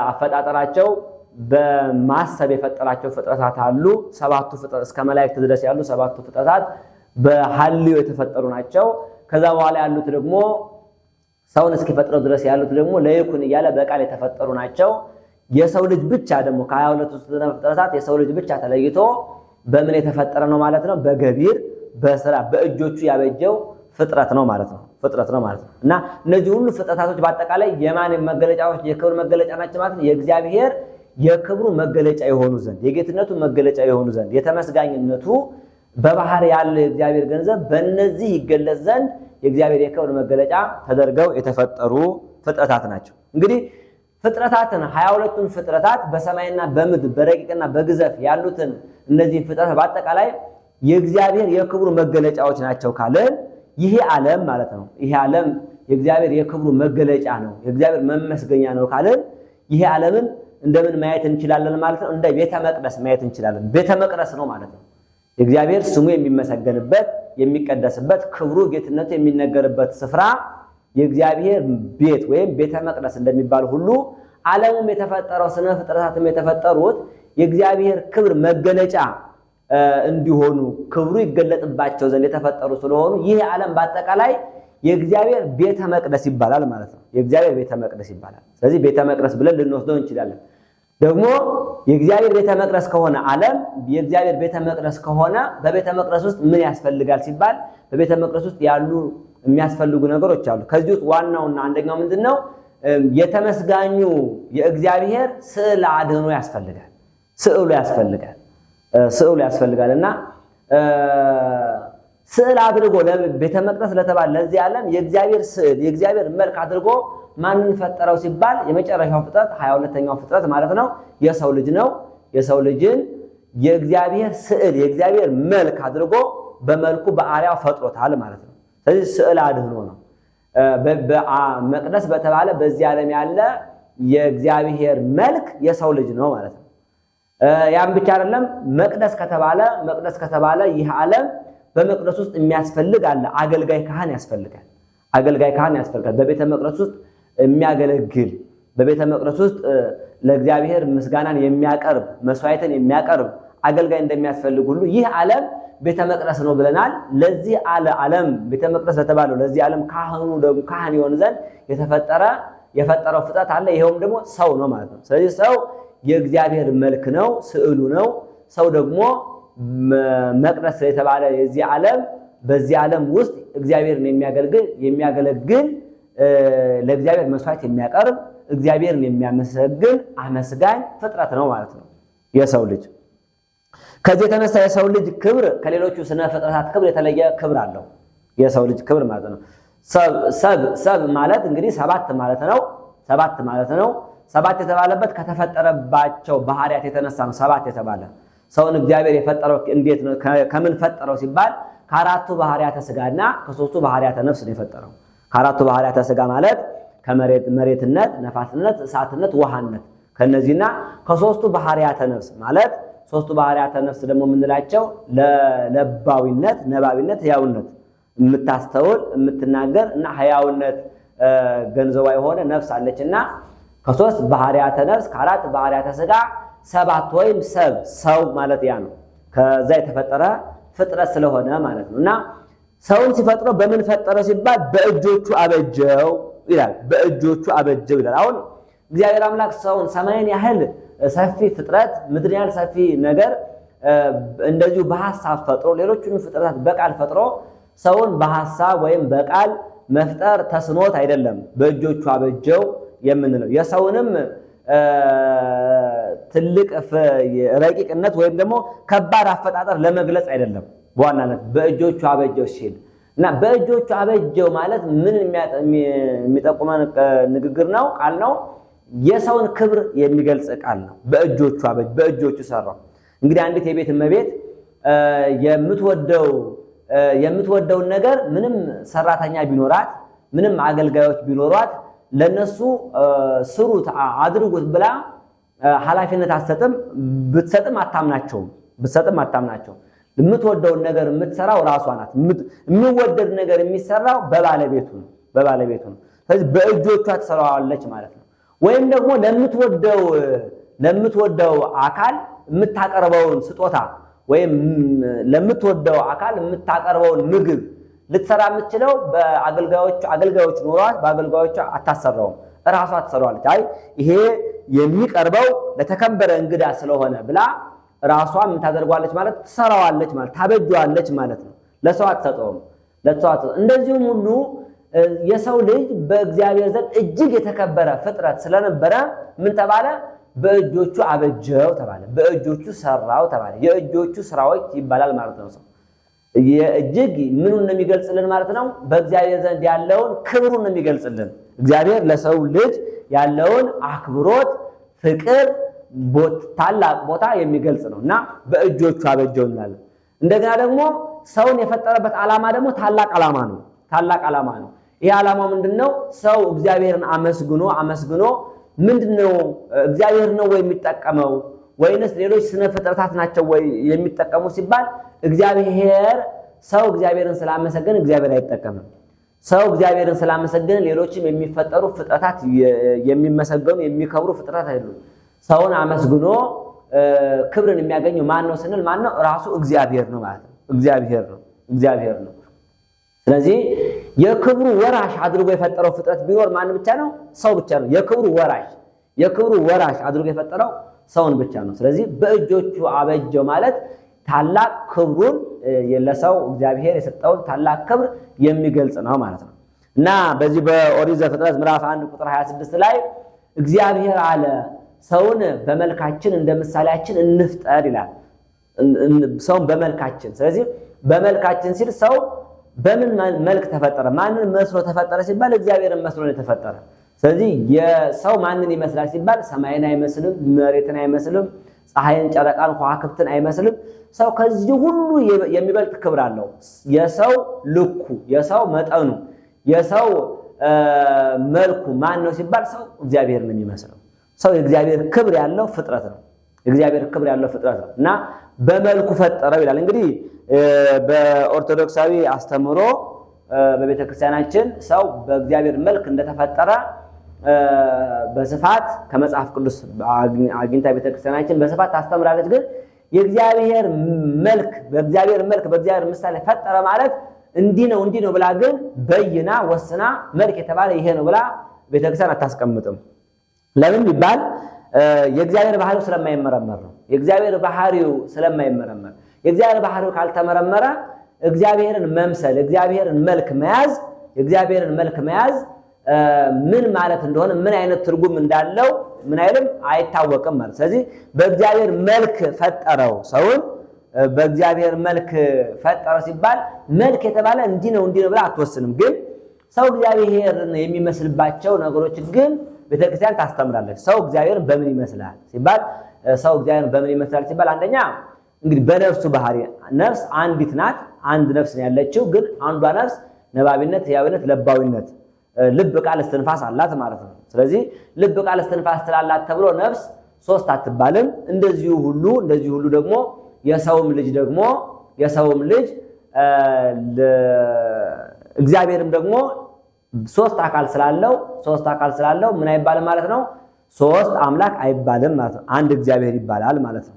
አፈጣጠራቸው በማሰብ የፈጠራቸው ፍጥረታት አሉ። ሰባቱ ፍጥረት እስከ መላእክት ድረስ ያሉ ሰባቱ ፍጥረታት በሐልዮ የተፈጠሩ ናቸው። ከዛ በኋላ ያሉት ደግሞ ሰውን እስኪፈጥረው ድረስ ያሉት ደግሞ ለይኩን እያለ በቃል የተፈጠሩ ናቸው። የሰው ልጅ ብቻ ደግሞ ከ22 ፍጥረታት የሰው ልጅ ብቻ ተለይቶ በምን የተፈጠረ ነው ማለት ነው? በገቢር በስራ በእጆቹ ያበጀው ፍጥረት ነው ማለት ነው። እና እነዚህ ሁሉ ፍጥረታቶች በአጠቃላይ የማን መገለጫዎች የክብር መገለጫ ናቸው ማለት ነው? የእግዚአብሔር የክብሩ መገለጫ የሆኑ ዘንድ የጌትነቱ መገለጫ የሆኑ ዘንድ የተመስጋኝነቱ በባህር ያለ የእግዚአብሔር ገንዘብ በእነዚህ ይገለጽ ዘንድ የእግዚአብሔር የክብር መገለጫ ተደርገው የተፈጠሩ ፍጥረታት ናቸው። እንግዲህ ፍጥረታትን 22ቱን ፍጥረታት በሰማይና በምድር በረቂቅና በግዘፍ ያሉትን እነዚህ ፍጥረታት በአጠቃላይ የእግዚአብሔር የክብሩ መገለጫዎች ናቸው ካለን ይሄ ዓለም ማለት ነው። ይሄ ዓለም የእግዚአብሔር የክብሩ መገለጫ ነው፣ የእግዚአብሔር መመስገኛ ነው ካለን ይሄ ዓለምን እንደምን ማየት እንችላለን ማለት ነው? እንደ ቤተ መቅደስ ማየት እንችላለን። ቤተ መቅደስ ነው ማለት ነው። የእግዚአብሔር ስሙ የሚመሰገንበት የሚቀደስበት ክብሩ ጌትነቱ የሚነገርበት ስፍራ የእግዚአብሔር ቤት ወይም ቤተ መቅደስ እንደሚባል ሁሉ ዓለሙም የተፈጠረው ስነ ፍጥረታትም የተፈጠሩት የእግዚአብሔር ክብር መገለጫ እንዲሆኑ ክብሩ ይገለጥባቸው ዘንድ የተፈጠሩ ስለሆኑ ይህ ዓለም በአጠቃላይ የእግዚአብሔር ቤተ መቅደስ ይባላል ማለት ነው። የእግዚአብሔር ቤተ መቅደስ ይባላል። ስለዚህ ቤተ መቅደስ ብለን ልንወስደው እንችላለን። ደግሞ የእግዚአብሔር ቤተ መቅደስ ከሆነ ዓለም የእግዚአብሔር ቤተ መቅደስ ከሆነ በቤተ መቅደስ ውስጥ ምን ያስፈልጋል ሲባል በቤተ መቅደስ ውስጥ ያሉ የሚያስፈልጉ ነገሮች አሉ። ከዚህ ውስጥ ዋናውና አንደኛው ምንድነው? የተመስጋኙ የእግዚአብሔር ስዕል አድህኖ ያስፈልጋል። ስዕሉ ያስፈልጋልና ስዕል አድርጎ ለቤተ መቅደስ ለተባለ ለዚህ ዓለም የእግዚአብሔር ስዕል የእግዚአብሔር መልክ አድርጎ ማንን ፈጠረው ሲባል የመጨረሻው ፍጥረት 22ኛው ፍጥረት ማለት ነው የሰው ልጅ ነው። የሰው ልጅን የእግዚአብሔር ስዕል የእግዚአብሔር መልክ አድርጎ በመልኩ በአርአያው ፈጥሮታል ማለት ነው። ስለዚህ ስዕል አድህኖ ነው። በመቅደስ በተባለ በዚህ ዓለም ያለ የእግዚአብሔር መልክ የሰው ልጅ ነው ማለት ነው። ያን ብቻ አይደለም። መቅደስ ከተባለ ይህ ዓለም በመቅደስ ውስጥ የሚያስፈልግ አለ። አገልጋይ ካህን ያስፈልጋል። በቤተ መቅደስ ውስጥ የሚያገለግል በቤተ መቅደስ ውስጥ ለእግዚአብሔር ምስጋናን የሚያቀርብ መስዋዕትን የሚያቀርብ አገልጋይ እንደሚያስፈልግ ሁሉ ይህ ዓለም ቤተ መቅደስ ነው ብለናል። ለዚህ ዓለም ቤተ መቅደስ ለተባለው ለዚህ ዓለም ካህኑ ደግሞ ካህን ይሆን ዘንድ የፈጠረው ፍጥረት አለ። ይሄውም ደግሞ ሰው ነው ማለት ነው። ስለዚህ ሰው የእግዚአብሔር መልክ ነው፣ ስዕሉ ነው። ሰው ደግሞ መቅደስ የተባለ የዚህ ዓለም በዚህ ዓለም ውስጥ እግዚአብሔርን የሚያገለግል ለእግዚአብሔር መስዋዕት የሚያቀርብ እግዚአብሔርን የሚያመሰግን አመስጋኝ ፍጥረት ነው ማለት ነው የሰው ልጅ። ከዚህ የተነሳ የሰው ልጅ ክብር ከሌሎቹ ስነ ፍጥረታት ክብር የተለየ ክብር አለው። የሰው ልጅ ክብር ማለት ነው። ሰብ ማለት እንግዲህ ሰባት ማለት ነው። ሰባት የተባለበት ከተፈጠረባቸው ባህሪያት የተነሳ ነው ሰባት የተባለ። ሰውን እግዚአብሔር የፈጠረው እንዴት ነው? ከምን ፈጠረው ሲባል ከአራቱ ባህሪያተ ስጋና ከሶስቱ ባህሪያተ ነፍስ ነው የፈጠረው። ከአራቱ ባህሪያተ ስጋ ማለት መሬትነት፣ ነፋስነት፣ እሳትነት፣ ውሃነት ከነዚህና ከሶስቱ ባህሪያተ ነፍስ ማለት ሶስቱ ባህሪያተ ነፍስ ደግሞ የምንላቸው ለባዊነት፣ ነባቢነት፣ ህያውነት የምታስተውል የምትናገር እና ህያውነት ገንዘቧ የሆነ ነፍስ አለችና ከሶስት ባህሪያተ ነፍስ ከአራት ባህሪያተ ስጋ ሰባት ወይም ሰው ማለት ያ ነው። ከዛ የተፈጠረ ፍጥረት ስለሆነ ማለት ነው። እና ሰውን ሲፈጥረው በምን ፈጠረው ሲባል በእጆቹ አበጀው ይላል። አሁን እግዚአብሔር አምላክ ሰውን ሰማይን ያህል ሰፊ ፍጥረት ምድርን ያህል ሰፊ ነገር እንደዚሁ በሐሳብ ፈጥሮ ሌሎቹንም ፍጥረታት በቃል ፈጥሮ ሰውን በሐሳብ ወይም በቃል መፍጠር ተስኖት አይደለም በእጆቹ አበጀው የምንለው። የሰውንም ትልቅ ረቂቅነት ወይም ደግሞ ከባድ አፈጣጠር ለመግለጽ አይደለም። በዋናነት በእጆቹ አበጀው ሲል እና በእጆቹ አበጀው ማለት ምን የሚጠቁመን ንግግር ነው? ቃል ነው። የሰውን ክብር የሚገልጽ ቃል ነው። በእጆቹ ሰራው። እንግዲህ አንዲት የቤት እመቤት የምትወደውን ነገር ምንም ሰራተኛ ቢኖራት ምንም አገልጋዮች ቢኖሯት ለነሱ ስሩት አድርጉት ብላ ኃላፊነት አትሰጥም። ብትሰጥም አታምናቸውም። የምትወደውን ነገር የምትሰራው ራሷ ናት። የሚወደድ ነገር የሚሰራው በባለቤቱ ነው። ስለዚህ በእጆቿ ትሰራዋለች ማለት ነው። ወይም ደግሞ ለምትወደው አካል የምታቀርበውን ስጦታ ወይም ለምትወደው አካል የምታቀርበውን ምግብ ልትሰራ የምትችለው አገልጋዮች ኖሯት በአገልጋዮቿ አታሰራውም፣ እራሷ ትሰራዋለች። አይ ይሄ የሚቀርበው ለተከበረ እንግዳ ስለሆነ ብላ ራሷ ምን ታደርጓለች ማለት ትሰራዋለች ማለት ታበጇለች ማለት ነው። ለሰው አትሰጠውም። እንደዚሁም ሁሉ የሰው ልጅ በእግዚአብሔር ዘንድ እጅግ የተከበረ ፍጥረት ስለነበረ ምን ተባለ? በእጆቹ አበጀው ተባለ። በእጆቹ ሰራው ተባለ። የእጆቹ ስራዎች ይባላል ማለት ነው። ሰው የእጅግ ምኑን ነው የሚገልጽልን ማለት ነው? በእግዚአብሔር ዘንድ ያለውን ክብሩን ነው የሚገልጽልን። እግዚአብሔር ለሰው ልጅ ያለውን አክብሮት፣ ፍቅር፣ ታላቅ ቦታ የሚገልጽ ነውና በእጆቹ አበጀው እንላለን። እንደገና ደግሞ ሰውን የፈጠረበት ዓላማ ደግሞ ታላቅ ዓላማ ነው። ይሄ ዓላማው ምንድነው? ሰው እግዚአብሔርን አመስግኖ ምንድነው እግዚአብሔር ነው ወይ የሚጠቀመው ወይንስ ሌሎች ስነ ፍጥረታት ናቸው ወይ የሚጠቀሙ ሲባል ሰው እግዚአብሔርን ስላመሰገነ እግዚአብሔር አይጠቀምም። ሰው እግዚአብሔርን ስላመሰገነ ሌሎችም የሚፈጠሩ ፍጥረታት የሚመሰገኑ የሚከብሩ ፍጥረታት አይደሉም። ሰውን አመስግኖ ክብርን የሚያገኘው ማን ነው ስንል ማን ነው? ራሱ እግዚአብሔር ነው ማለት ነው። እግዚአብሔር ነው። ስለዚህ የክብሩ ወራሽ አድርጎ የፈጠረው ፍጥረት ቢኖር ማን ብቻ ነው? ሰው ብቻ ነው። የክብሩ ወራሽ አድርጎ የፈጠረው ሰውን ብቻ ነው። ስለዚህ በእጆቹ አበጀው ማለት ታላቅ ክብሩን ለሰው እግዚአብሔር የሰጠውን ታላቅ ክብር የሚገልጽ ነው ማለት ነው። እና በዚህ በኦሪት ዘፍጥረት ምዕራፍ 1 ቁጥር 26 ላይ እግዚአብሔር አለ ሰውን በመልካችን እንደ ምሳሌያችን እንፍጠር ይላል። ሰውን በመልካችን። ስለዚህ በመልካችን ሲል ሰው በምን መልክ ተፈጠረ? ማንን መስሎ ተፈጠረ ሲባል እግዚአብሔርን መስሎ ነው የተፈጠረ። ስለዚህ የሰው ማንን ይመስላል ሲባል ሰማይን አይመስልም፣ መሬትን አይመስልም፣ ፀሐይን፣ ጨረቃን፣ ከዋክብትን አይመስልም። ሰው ከዚህ ሁሉ የሚበልጥ ክብር አለው። የሰው ልኩ፣ የሰው መጠኑ፣ የሰው መልኩ ማን ነው ሲባል ሰው እግዚአብሔርን ነው የሚመስለው። ሰው የእግዚአብሔር ክብር ያለው ፍጥረት ነው። እና በመልኩ ፈጠረው ይላል። እንግዲህ በኦርቶዶክሳዊ አስተምሮ በቤተክርስቲያናችን ሰው በእግዚአብሔር መልክ እንደተፈጠረ በስፋት ከመጽሐፍ ቅዱስ አግኝታ ቤተክርስቲያናችን በስፋት ታስተምራለች። ግን የእግዚአብሔር መልክ በእግዚአብሔር ምሳሌ ፈጠረ ማለት እንዲህ ነው ብላ ግን በይና ወስና መልክ የተባለ ይሄ ነው ብላ ቤተክርስቲያን አታስቀምጥም። ለምን ቢባል የእግዚአብሔር ባህሪው ስለማይመረመር ነው። የእግዚአብሔር ባህሪው ካልተመረመረ እግዚአብሔርን መምሰል፣ የእግዚአብሔርን መልክ መያዝ ምን ማለት እንደሆነ ምን አይነት ትርጉም እንዳለው ምን አይልም አይታወቅም ማለት። ስለዚህ በእግዚአብሔር መልክ ፈጠረው ሰውን። በእግዚአብሔር መልክ ፈጠረው ሲባል መልክ የተባለ እንዲህ ነው ብላ አትወስንም። ግን ሰው እግዚአብሔርን የሚመስልባቸው ነገሮች ግን ቤተክርስቲያን ታስተምራለች። ሰው እግዚአብሔርን በምን ይመስላል ሲባል አንደኛ እንግዲህ በነፍሱ ባህሪ ነፍስ አንዲት ናት። አንድ ነፍስ ነው ያለችው። ግን አንዷ ነፍስ ነባቢነት፣ ሕያዊነት፣ ለባዊነት፣ ልብ፣ ቃል፣ እስትንፋስ አላት ማለት ነው። ስለዚህ ልብ፣ ቃል፣ እስትንፋስ ስላላት ተብሎ ነፍስ ሶስት አትባልም። እንደዚሁ ሁሉ ደግሞ የሰውም ልጅ እግዚአብሔርም ደግሞ ሶስት አካል ስላለው ምን አይባልም ማለት ነው? ሶስት አምላክ አይባልም ማለት ነው። አንድ እግዚአብሔር ይባላል ማለት ነው።